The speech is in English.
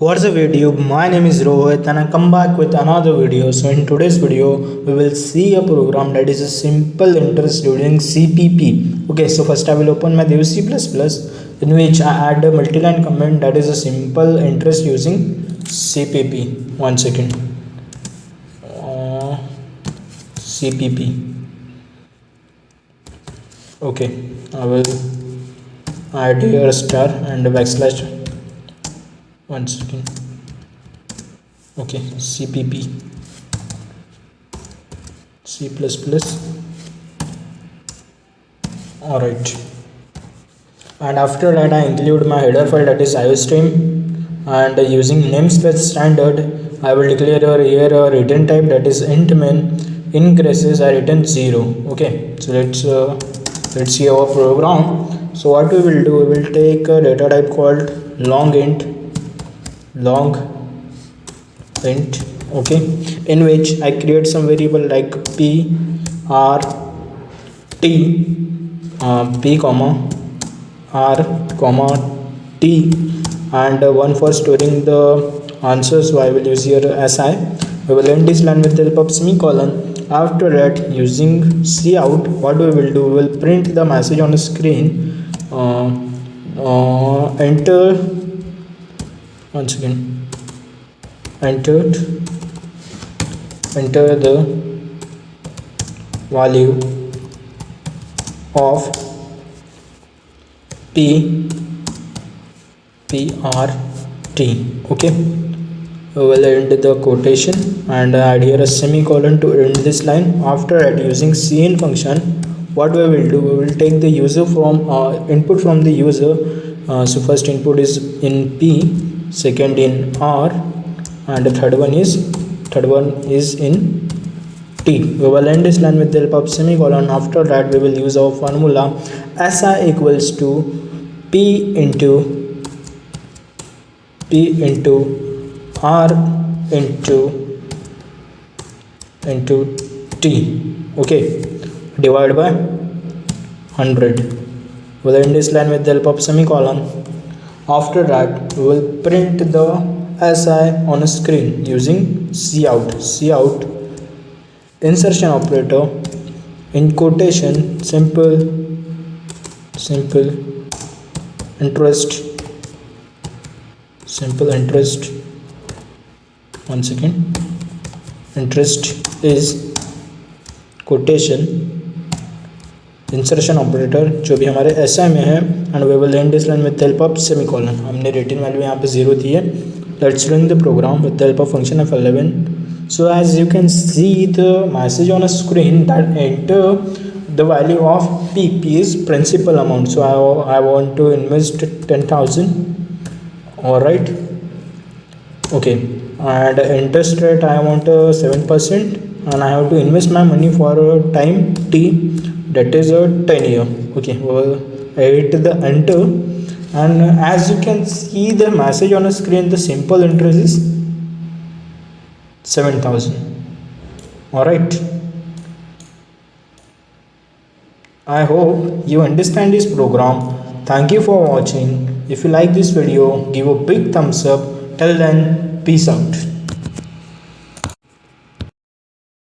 What's up YouTube? My name is Rohit and I come back with another video. So in today's video we will see a program that is a simple interest using CPP. Okay, so first I will open my Dev C++ in which I add a multi-line comment that is a simple interest using CPP. One second. CPP. Okay, I will add here a star and a backslash. One second. Okay, CPP C++. Alright, and after that I include my header file, that is iostream, and using namespace standard I will declare here a return type, that is int main. In cases I return 0. Okay, so let's see our program. So what we will do, we will take a data type called long int, okay, in which I create some variable like p r t p comma r comma t, and one for storing the answers, so I will use here si. We will end this line with the help of semicolon. After that, using cout, what we will do, we will print the message on the screen. Enter once again, enter the value of PRT. Okay, we will end the quotation and add here a semicolon to end this line. After that, using cin function, what we will do, we will take the user from input from the user. So first input is in P, second in R, and the third one is in T. We will end this line with the help of semicolon. After that, we will use our formula SI equals to P into R into T. Okay, divided by 100. We'll end this line with the help of semicolon. After that, we will print the SI on a screen using cout insertion operator, in quotation, simple interest. One second. Interest is quotation insertion operator जो भी हमारे SI में है, and we will end this line with the help of semicolon. हमने return value यहाँ पे 0 दी है. Let's run the program with the help of function of 11. So as you can see the message on a screen that enter the value of PP is principal amount. So I want to invest 10,000. all right, okay, and interest rate I want 7%, and I have to invest my money for time t, that is 10 year. Okay, we'll hit the enter, and as you can see the message on the screen, the simple interest is 7,000. all right, I hope you understand this program. Thank you for watching. If you like this video, give a big thumbs up. Till then, peace out.